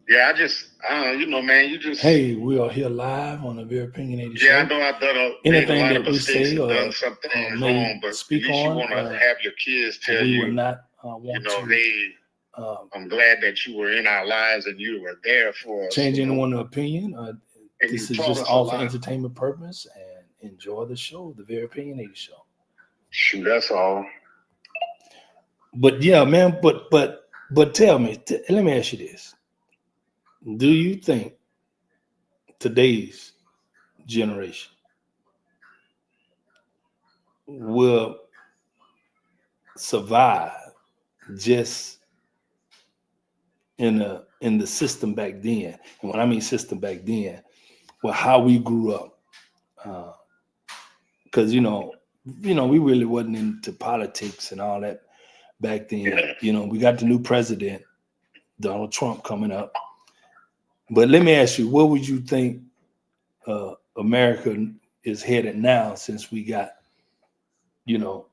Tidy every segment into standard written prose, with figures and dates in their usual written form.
Yeah, man, you just. Hey, we are here live on the Very Opinionated Yeah, I Show. know I've made a Anything lot of that we mistakes say and done or some things may wrong, but at speak least you on, want to have your kids tell we will you, not want to. hey, I'm glad that you were in our lives and you were there for us. Change anyone's opinion. This is just all for entertainment purpose, and enjoy the show, the Very Opinionated Show. Shoot, that's all. But yeah, man. But tell me, let me ask you this: do you think today's generation will survive just in the system back then? And when I mean system back then, well, how we grew up, because we really wasn't into politics and all that back then. We got the new president, Donald Trump, coming up. But let me ask you, where would you think America is headed now, since we got, the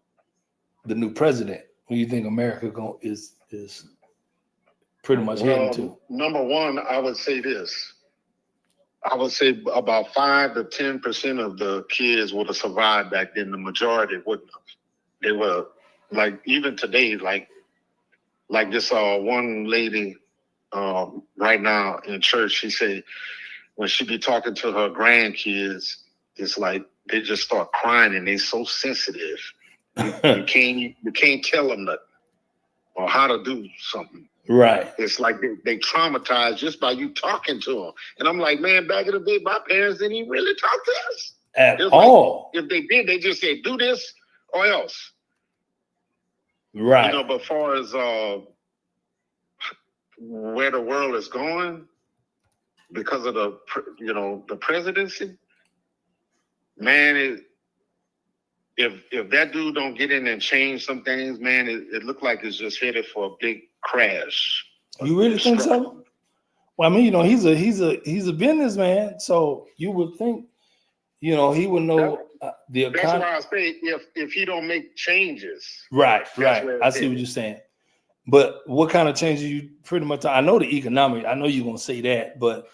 new president? Where do you think America is pretty much heading to? Number one, I would say this. I would say about 5 to 10% of the kids would have survived back then. The majority wouldn't have. They were like, even today, like this one lady right now in church, she said when she be talking to her grandkids, it's like they just start crying and they're so sensitive. You can't tell them nothing or how to do something. Right. It's like they traumatized just by you talking to them. And I'm like, man, back in the day, my parents didn't even really talk to us. At all. Like, if they did, they just said, do this or else. Right. But as far as where the world is going because of the presidency, man, if that dude don't get in and change some things, man, it looked like it's just headed for a big crash. You really think so? Well, I mean, he's a businessman, so you would think, he would know the economy. That's why I say if he don't make changes. Right. I see what you're saying. But what kind of changes you pretty much? I know the economic. I know you're gonna say that, but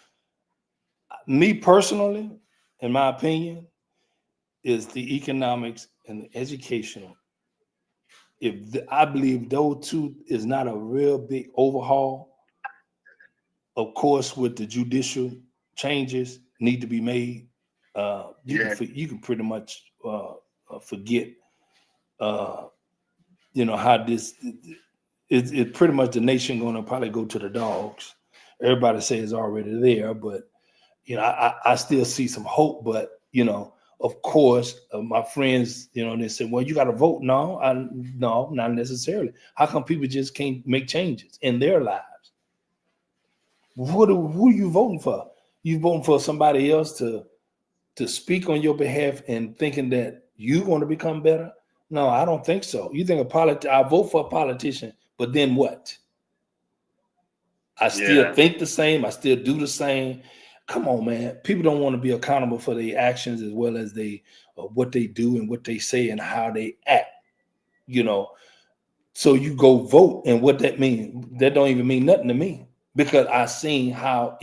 me personally, in my opinion, is the economics and the educational. I believe those two is not a real big overhaul. Of course, with the judicial changes need to be made, you can pretty much forget, how this. It's pretty much the nation going to probably go to the dogs. Everybody says it's already there, but I still see some hope. But of course, my friends, they said, "Well, you got to vote." No, not necessarily. How come people just can't make changes in their lives? Who are you voting for? You voting for somebody else to speak on your behalf and thinking that you're going to become better? No, I don't think so. You think I vote for a politician, but then what? I still think the same. I still do the same. Come on, man. People don't want to be accountable for their actions as well as what they do and what they say and how they act. So you go vote, and what that means, that don't even mean nothing to me, because I seen how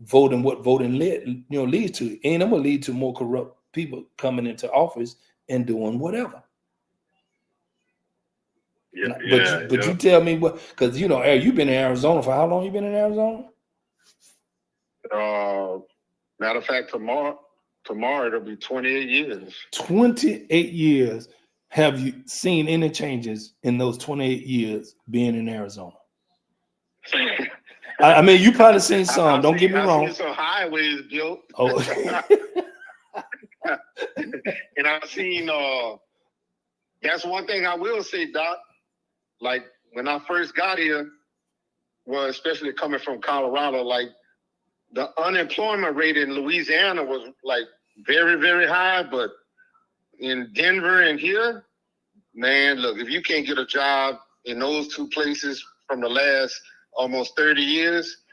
what voting leads to. And I'm gonna lead to more corrupt people coming into office and doing whatever. But you tell me what, because Eric, you've been in Arizona for how long? You been in Arizona? Matter of fact, tomorrow it'll be 28 years. 28 years. Have you seen any changes in those 28 years being in Arizona? I mean, you probably seen some. Don't get me wrong. I've seen some highways built. Oh. And I've seen. That's one thing I will say, Doc. Like when I first got here, well, especially coming from Colorado, like the unemployment rate in Louisiana was like very, very high, but in Denver and here, man, look, if you can't get a job in those two places from the last almost 30 years,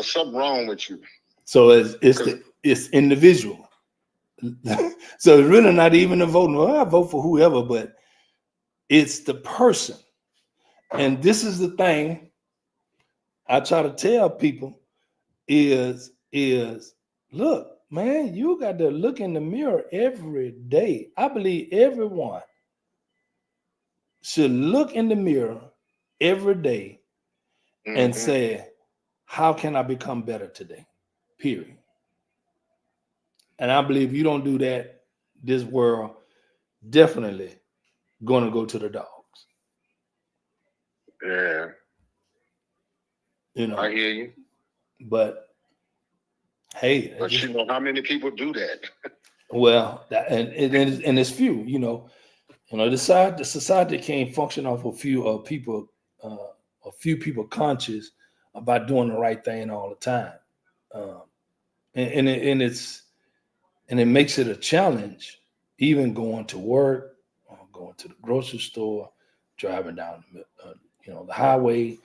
something wrong with you. So it's individual. So it's really not even the voting. Well, I vote for whoever, but it's the person. And this is the thing. I try to tell people is look, man, you got to look in the mirror every day. I believe everyone should look in the mirror every day and say, how can I become better today? Period. And I believe you don't do that, this world definitely going to go to the dogs. Yeah. You know, I hear you. But hey, but you know how many people do that? Well, and it's few. The society can't function off a few people, conscious about doing the right thing all the time, and it makes it a challenge, even going to work, going to the grocery store, driving down the highway.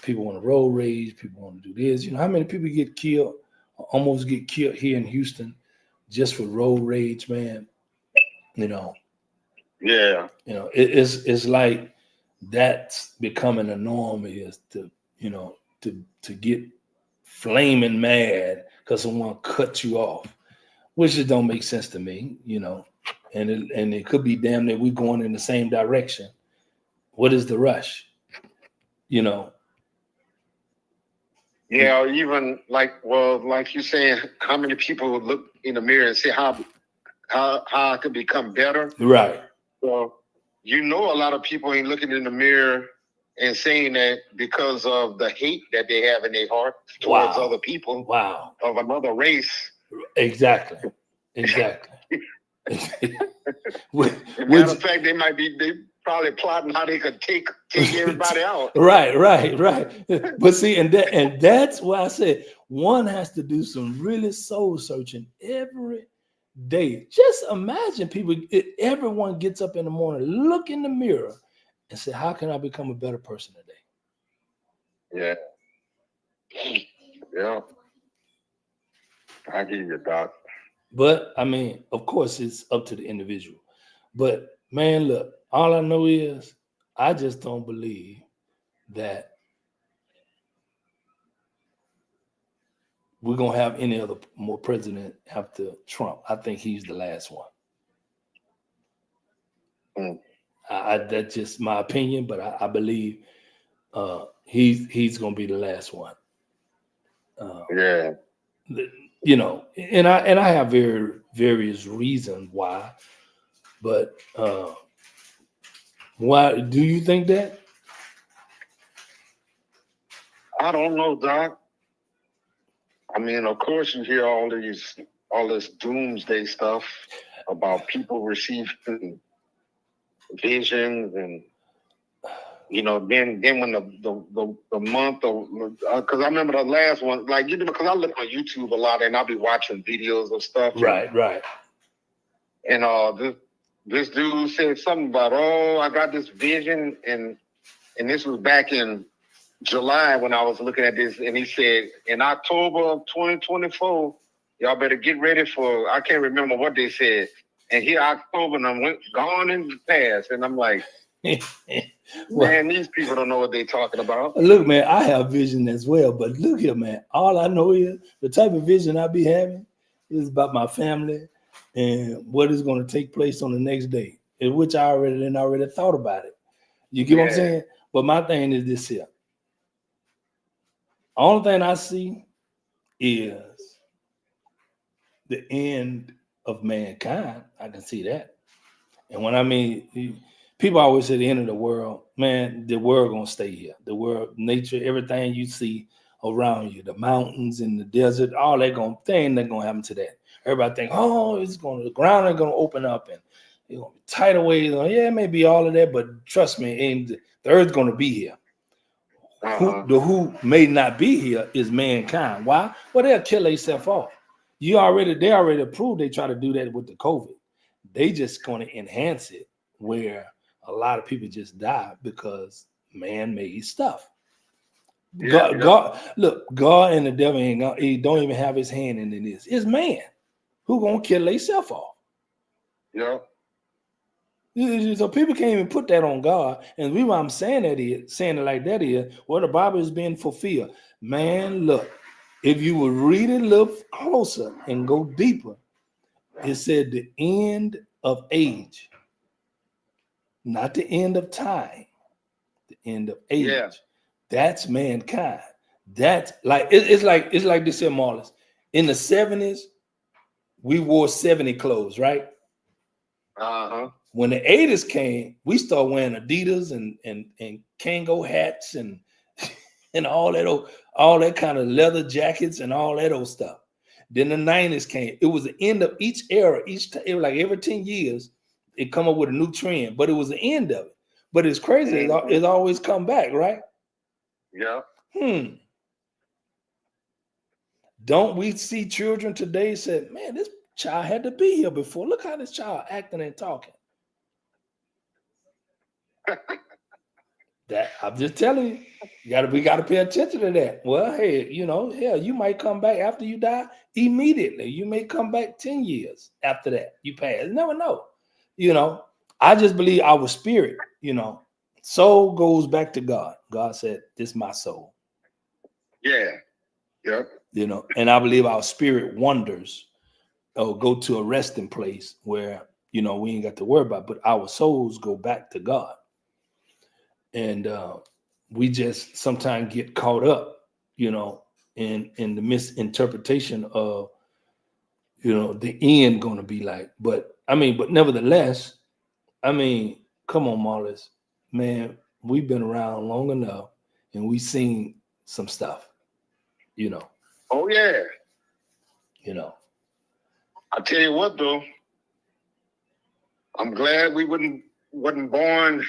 People want to road rage. People want to do this. How many people get killed, or almost get killed here in Houston, just for road rage, man? Yeah. It's like that's becoming a norm, is to get flaming mad because someone cut you off, which just don't make sense to me, and it could be damn near we going in the same direction. What is the rush? Yeah, or even like you saying, how many people would look in the mirror and say how I could become better? Right. Well, a lot of people ain't looking in the mirror and saying that because of the hate that they have in their heart towards other people of another race. Exactly. Matter of fact, they probably plotting how they could take everybody out. Right. But see, and that's why I said one has to do some really soul searching every day. Just imagine everyone gets up in the morning, look in the mirror, and say, how can I become a better person today? Yeah. I hear you, Doc. But I mean, of course, it's up to the individual. But man, look, all I know is I just don't believe that we're gonna have any other more president after Trump. I think he's the last one. That's just my opinion, but I believe he's gonna be the last one. Yeah. And I have various reasons why, but why do you think that? I don't know, Doc. I mean, of course, you hear all this doomsday stuff about people receiving visions, and then when the month of, because I remember the last one, like because I look on YouTube a lot and I'll be watching videos of stuff. Right. And this dude said something about, I got this vision, and this was back in July when I was looking at this, and he said in October of 2024, y'all better get ready for, I can't remember what they said. And here October and I gone in the past, and I'm like, man, these people don't know what they're talking about. Look, man, I have vision as well, but look here, man, all I know is the type of vision I be having is about my family and what is going to take place on the next day, in which I already thought about it. You get what I'm saying? But my thing is this here. Only thing I see is the end of mankind. I can see that. And when I mean, people always say the end of the world, man, the world gonna stay here. The world, nature, everything you see around you, the mountains and the desert, all that ain't gonna happen to that. Everybody think, the ground is gonna open up and it's gonna be tidal waves. Yeah, it may be all of that, but trust me, the earth's gonna be here. Who may not be here is mankind. Why? Well, they'll kill themselves off. They already proved they try to do that with the COVID. They just going to enhance it where a lot of people just die because man-made stuff. God, look, God and the devil he don't even have his hand in this. It's man who gonna kill themselves off. Yeah. So people can't even put that on God. And the reason why I'm saying it like that is, well, the Bible is being fulfilled. Man, look, if you would read it a little closer and go deeper, it said the end of age, not the end of time, the end of age. Yeah. That's mankind. That's like it's like this here, Marlon. In the 70s, we wore 70 clothes, right? Uh-huh. When the 80s came, we started wearing Adidas and Kango hats and and all that kind of leather jackets and all that old stuff. Then the 90s came. It was the end of each era. It was like every 10 years, it come up with a new trend, but it was the end of it. But it's crazy. It's always come back, right? Yeah. Don't we see children today say, man, this child had to be here before. Look how this child acting and talking. That I'm just telling you, we gotta pay attention to that. Well, hey, you might come back after you die immediately. You may come back 10 years after that. You pass. You never know. I just believe our spirit, soul goes back to God. God said, this is my soul. Yeah. Yep. And I believe our spirit wanders or go to a resting place where, we ain't got to worry about, but our souls go back to God. And we just sometimes get caught up, in the misinterpretation of, the end going to be like. But nevertheless, come on, Marlis, man, we've been around long enough and we've seen some stuff, Oh yeah. I tell you what though, I'm glad we wasn't born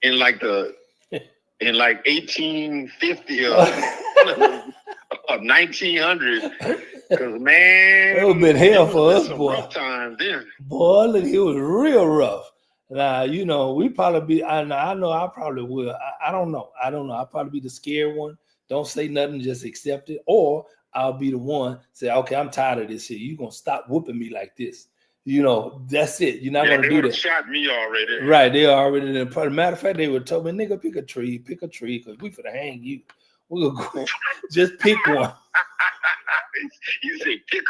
in like 1850 or 1900, because man, it would have been hell for us, some boy. rough times then. Boy, look, it was real rough. Now, we probably be. I know. I probably will. I don't know. I'll probably be the scared one. Don't say nothing, just accept it. Or I'll be the one say, okay, I'm tired of this shit. You're gonna stop whooping me like this. That's it. You're not gonna do that. Shot me already. Right, they already. Matter of fact, they would tell me, nigga, pick a tree, because we finna hang you. We're gonna go. Just pick one. You say pick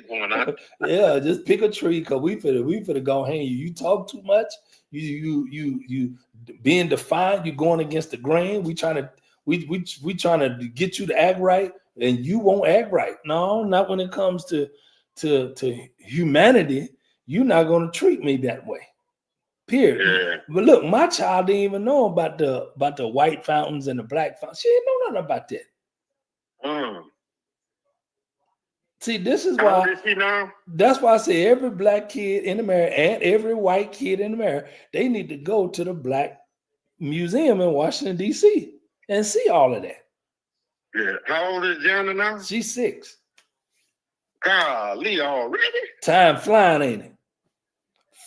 one, huh? Yeah, just pick a tree, because we finna go hang you. You talk too much. You being defiant. You going against the grain. We trying to get you to act right, and you won't act right. No, not when it comes to humanity. You're not gonna treat me that way. Period. Yeah. But look, my child didn't even know about the white fountains and the black fountains. She didn't know nothing about that. See, this is why. How old is she now? That's why I say every black kid in America and every white kid in America, they need to go to the Black Museum in Washington, D.C. and see all of that. Yeah. How old is Jana now? She's 6. Golly, already? Time flying, ain't it?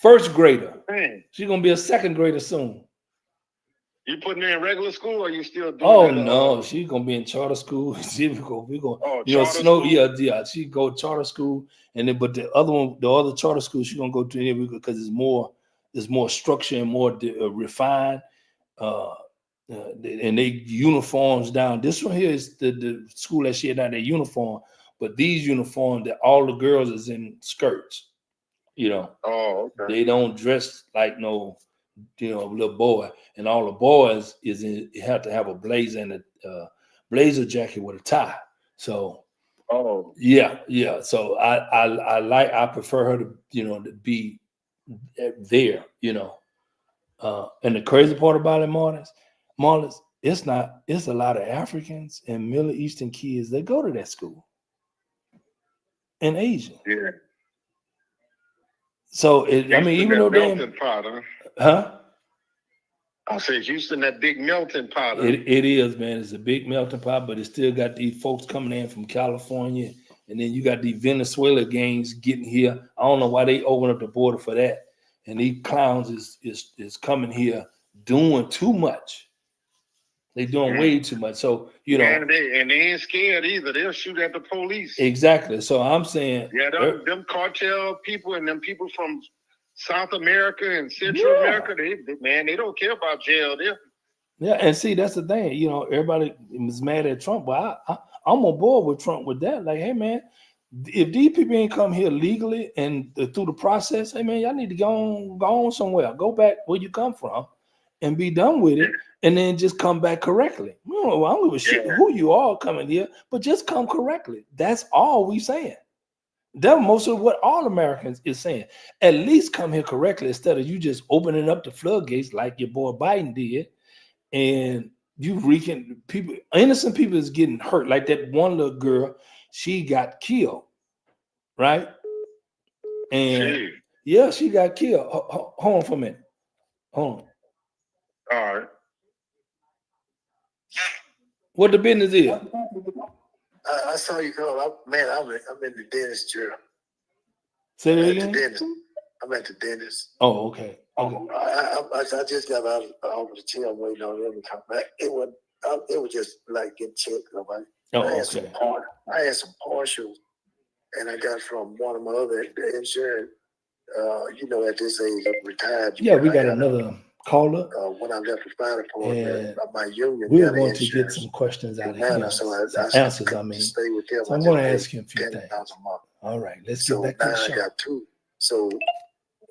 First grader. Man. She's gonna be a second grader soon. You putting her in regular school, or you still doing? Oh no, she's gonna be in charter school. We go. Yeah. She go charter school, and then but the other charter school she's gonna go to because it's more structure and more refined. And they uniforms down. This one here is the school that she had down their uniform, but these uniforms that all the girls is in skirts. Oh, okay. They don't dress like no, little boy, and all the boys have to have a blazer and a blazer jacket with a tie. So, yeah. So I prefer her to to be there. And the crazy part about it, Marlins, it's a lot of Africans and Middle Eastern kids that go to that school, and Asian. Yeah. So even though they pot, I say Houston, that big melting pot. It is, man. It's a big melting pot, but it still got these folks coming in from California, and then you got these Venezuela gangs getting here. I don't know why they open up the border for that, and these clowns is coming here doing too much. They're doing way too much. So and they ain't scared either. They'll shoot at the police. Exactly. So I'm saying, them cartel people and them people from South America and Central America, they don't care about jail there. Yeah, and see, that's the thing. You know, everybody was mad at Trump, but I'm on board with Trump with that. Like, hey, man, if these people ain't come here legally and through the process, hey, man, y'all need to go on somewhere. Go back where you come from and be done with it, and then just come back correctly. I don't give a shit who you are coming here, but just come correctly. That's all we saying. That's most of what all Americans is saying. At least come here correctly instead of you just opening up the floodgates like your boy Biden did. And you wreaking people, innocent people is getting hurt. Like that one little girl, she got killed, right? And yeah, she got killed. Hold on for a minute. Hold on. All right. What the business is? I saw you call. I'm in the dentist chair. Say that again? I'm at the dentist. Oh, okay. Okay. I just got out of the chair. I'm waiting on them to come back. It was just like getting checked. I had some partials, and I got from one of my other insurance. At this age, I'm retired. Yeah, we got another caller. When I left the fire department, my union. We're going to get some questions out of here. Some answers, I mean. Stay with them. So I'm going to ask you a few things. All right, let's get back to the show. I got two. So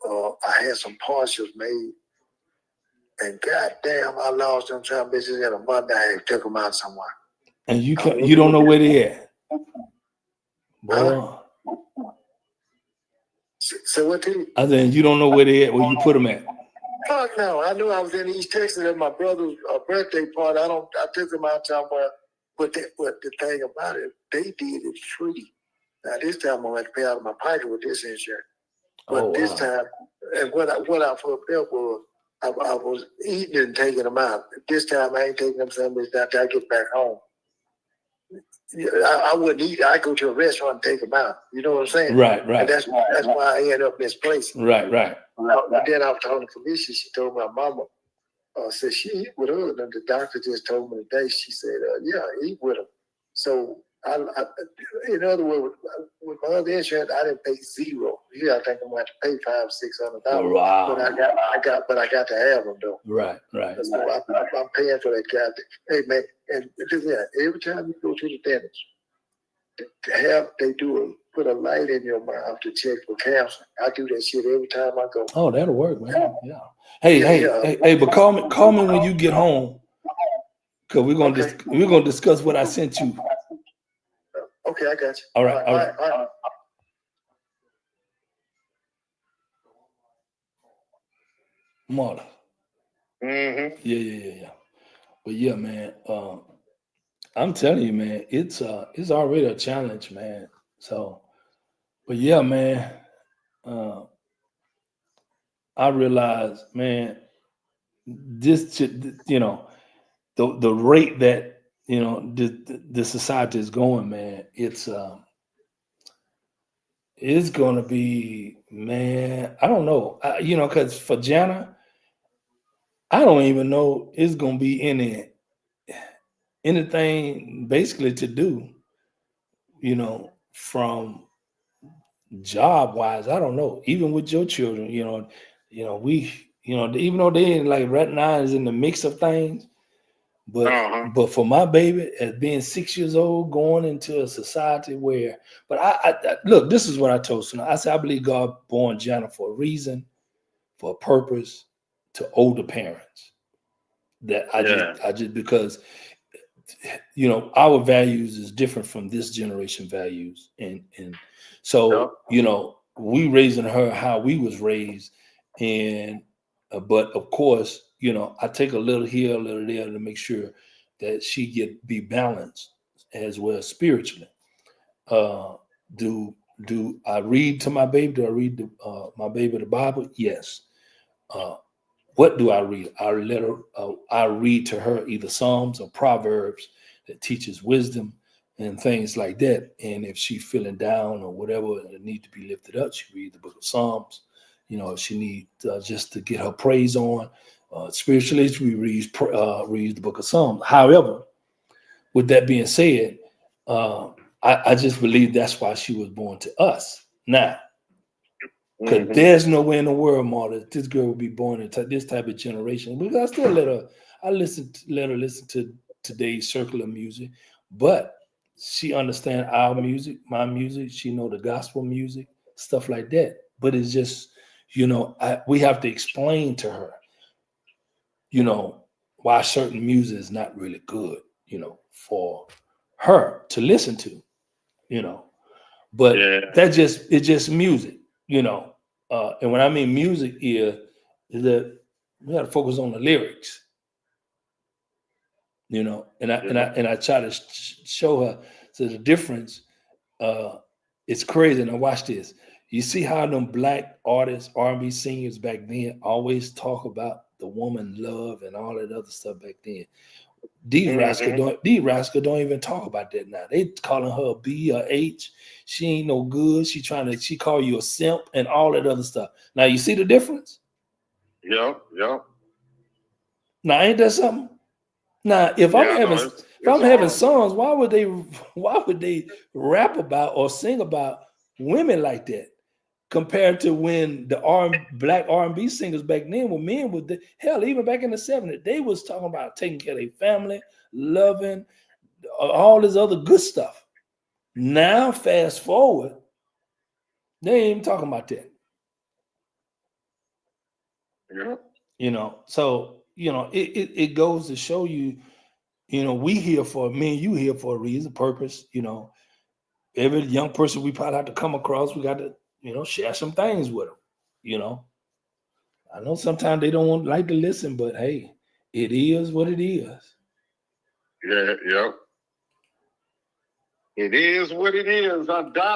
I had some partials made, and goddamn, I lost them some bitches in a month. I took them out somewhere. And you don't know where they at, boy. So what? I said you don't know where they at. Where you put them at? Fuck no! I knew I was in East Texas at my brother's birthday party. I took them out somewhere. But the thing about it, they did it free. Now this time I had to pay out of my pocket with this insurance. But this time, and what I fucked up was I was eating and taking them out. This time I ain't taking them somewhere until I get back home. I wouldn't eat. I go to a restaurant and take them out. You know what I'm saying? Right. And that's why I ended up in this place. Right. And then I was talking to Felicia. She told my mama, said she eat with her. And the doctor just told me today. She said, yeah, eat with them. So I in other words, with my other insurance, I didn't pay zero. Yeah, I think I'm going to have to pay $500-600. Wow. But I got to have them though. Right. So I'm paying for that guy. Hey man, and every time you go to the dentist, they put a light in your mouth to check for cancer. I do that shit every time I go. Oh, that'll work, man. Yeah. Hey, but call me when you get home, because we're gonna discuss what I sent you. Okay, I got you. All right. Marla. Mm-hmm. Yeah. But yeah, man. I'm telling you, man, it's already a challenge, man. So, but yeah, man. I realize, man, this, the rate that the society is going, man, it's going to be, man. I don't know, because for Jana, I don't even know it's going to be anything basically to do, from job wise. I don't know. Even with your children, even though they ain't like right now is in the mix of things. But for my baby, as being 6 years old, going into a society where, but I look, this is what I told Sonata. I said, I believe God born Jana for a reason, for a purpose, to older parents. That I just because, our values is different from this generation values. And so, we raising her how we was raised. And, but of course, I take a little here, a little there to make sure that she be balanced as well spiritually. Do I read to my baby? Do I read my baby the Bible? Yes. What do I read? I read to her either Psalms or Proverbs that teaches wisdom and things like that. And if she's feeling down or whatever that need to be lifted up, she read the book of Psalms. If she needs just to get her praise on. Spiritually, we read the book of Psalms. However, with that being said, I just believe that's why she was born to us. Now, Because there's no way in the world, Marta, this girl would be born into this type of generation. But I still let her listen to today's circular music, but she understand our music, my music. She know the gospel music, stuff like that. But it's just, we have to explain to her, why certain music is not really good, for her to listen to, But it's just music, and when I mean music is that we got to focus on the lyrics, and I try to show her. So the difference, it's crazy. Now watch this. You see how them black artists, R&B singers back then always talk about the woman love and all that other stuff back then. These rascals don't even talk about that now. They calling her a B or H. She ain't no good. She call you a simp and all that other stuff. Now you see the difference? Yeah. Now ain't that something? Now if I'm having songs, why would they rap about or sing about women like that? Compared to when the black R&B singers back then were men with hell, even back in the 70s, they was talking about taking care of their family, loving, all this other good stuff. Now, fast forward, they ain't even talking about that. Yeah. So, it goes to show you, we here for, me and you here for a reason, purpose, every young person we probably have to come across, we got to, share some things with them, I know sometimes they don't like to listen, but hey, it is what it is. Yeah. It is what it is. I'm dying.